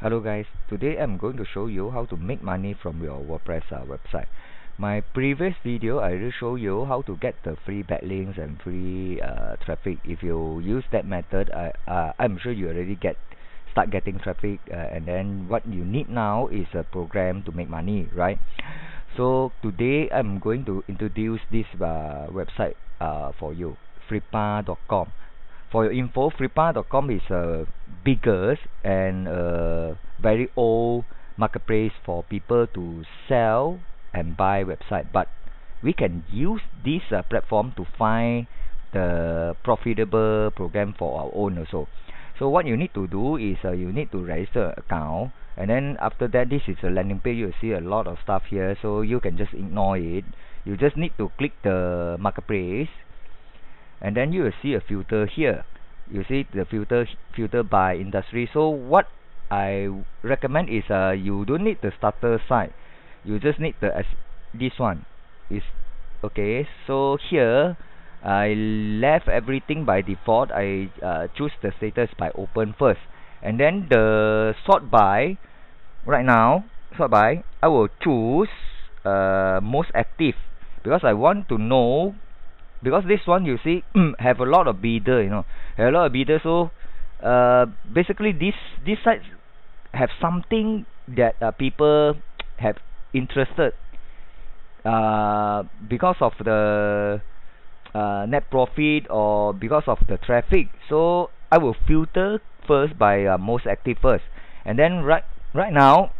Hello guys, today I'm going to show you how to make money from your WordPress website. My previous video I will show you how to get the free backlinks and free traffic. If you use that method, I'm sure you already start getting traffic, and then what you need now is a program to make money, right? So today I'm going to introduce this website for you, fripa.com. For your info, fripa.com is biggest and very old marketplace for people to sell and buy website, but we can use this platform to find the profitable program for our own also. So what you need to do is you need to register an account, and then after that, this is a landing page. You'll see a lot of stuff here, so you can just ignore it. You just need to click the marketplace, and then you will see a filter here. You see the filter by industry. So what I recommend is you don't need the starter site. You just need this one is okay. So here I left everything by default. I choose the status by open first, and then the sort by. Right now, sort by, I will choose most active, because I want to know, because this one you see have a lot of bidder, have a lot of bidder. So basically these sites have something that people have interested because of the net profit or because of the traffic. So I will filter first by most active first, and then right now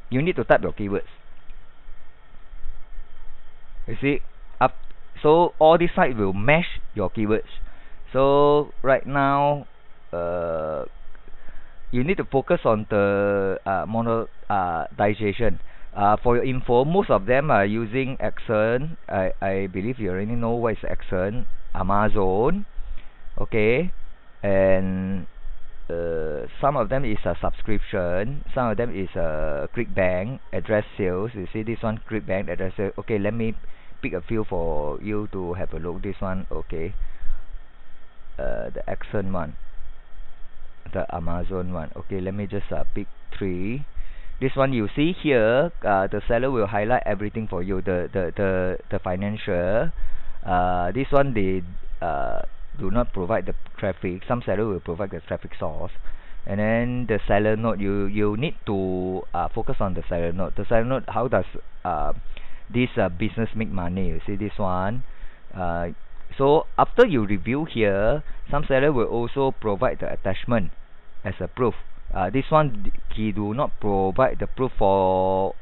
you need to type your keywords. You see, up. So all these sites will match your keywords. So right now, you need to focus on the monetization. For your info, most of them are using Accent. I believe you already know what is Accent, Amazon, okay, and some of them is a subscription. Some of them is a ClickBank, address sales. You see this one, ClickBank address sales. Okay, let me pick a few for you to have a look. This one, okay, the Accent one, the Amazon one. Okay, let me just pick 3. This one you see here, the seller will highlight everything for you. The financial. This one they do not provide the traffic. Some seller will provide the traffic source, and then the seller note. You need to focus on the seller note. The seller note, how does this business make money? You see this one. So after you review here, some seller will also provide the attachment as a proof. This one he do not provide the proof for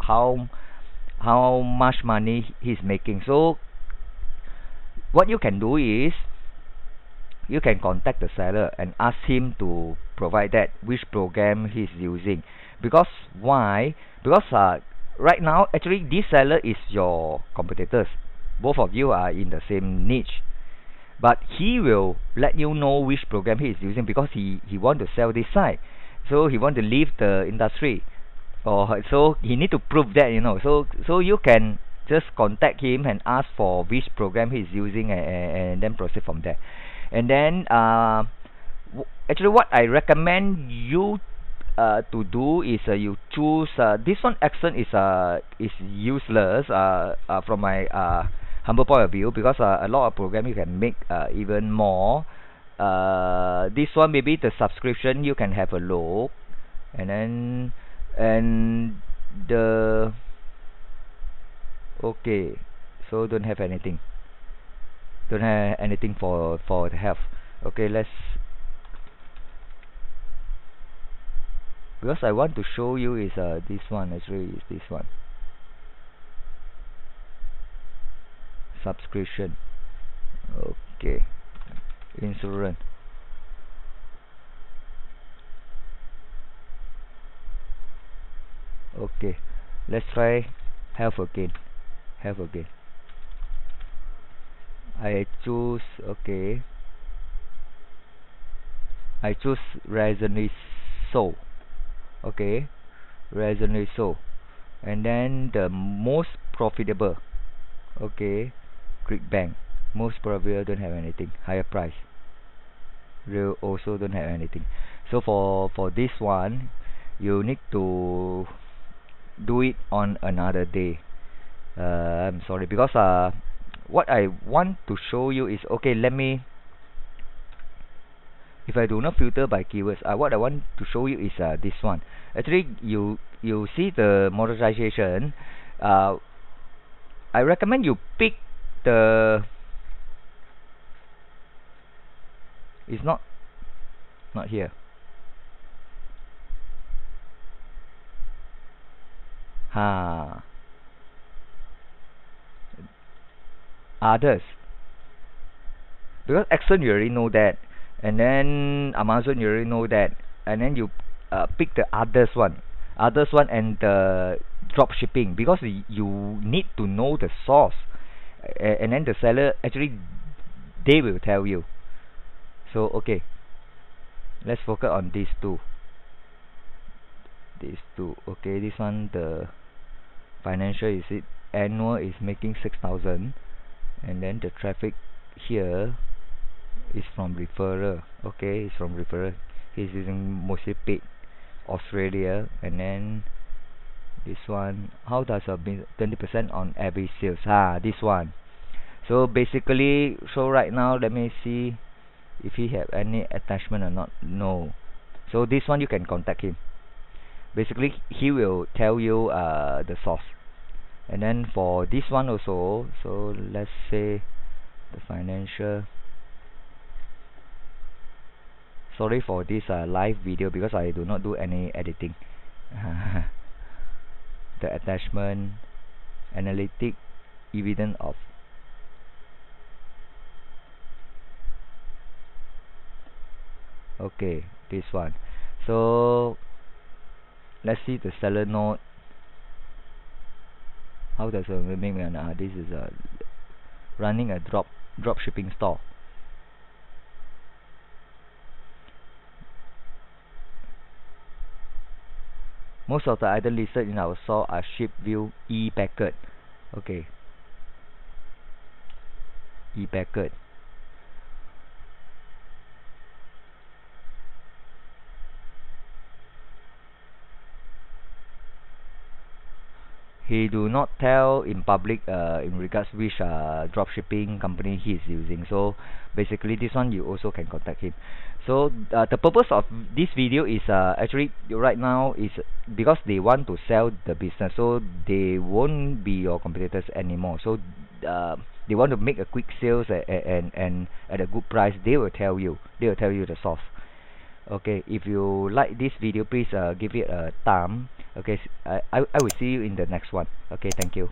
how much money he's making. So what you can do is you can contact the seller and ask him to provide that which program he's using. Because why? Because right now actually this seller is your competitors. Both of you are in the same niche, but he will let you know which program he is using, because he want to sell this site, so he want to leave the industry, or so he need to prove that, so you can just contact him and ask for which program he is using, and then proceed from there. And then actually what I recommend you to do is you choose this one. Accent is useless from my humble point of view, because a lot of program you can make even more. This one, maybe the subscription, you can have a look, and then the okay, so don't have anything for the health. Okay, because I want to show you is this one. Actually is this one, subscription. Okay, insurance. Okay, let's try health again. I choose, okay, I choose reasonably so. Okay, reasonably so, and then the most profitable. Okay, ClickBank, most profitable, don't have anything. Higher price, real also don't have anything. So for this one, you need to do it on another day. I'm sorry, because what I want to show you is, okay, let me, if I do not filter by keywords, what I want to show you is this one. Actually, you see the monetization. I recommend you pick the, it's not here. Others, because Exxon you already know that, and then Amazon you already know that, and then you pick the others one, and the drop shipping, because you need to know the source, and then the seller actually, they will tell you. So okay, let's focus on these two. Okay, this one, the financial, is it annual is making 6,000, and then the traffic here is from referrer. Okay, it's from referrer. He's using mostly paid Australia. And then this one, how does a 20% on every sales? This one. So basically, so right now, let me see if he have any attachment or not. No. So this one you can contact him. Basically, he will tell you the source. And then for this one also, so let's say the financial. Sorry for this live video, because I do not do any editing. The attachment, analytic, evidence of. Okay, this one. So let's see the seller note. How does it make me? This is running a drop shipping store. Most of the items listed in our store are shipped via e-packet. Okay, e-packet. He do not tell in public in regards which dropshipping company he is using. So basically, this one you also can contact him. So the purpose of this video is actually right now is because they want to sell the business, so they won't be your competitors anymore. So they want to make a quick sales and at a good price. They will tell you the source. Okay, if you like this video, please give it a thumb. Okay, I will see you in the next one. Okay, thank you.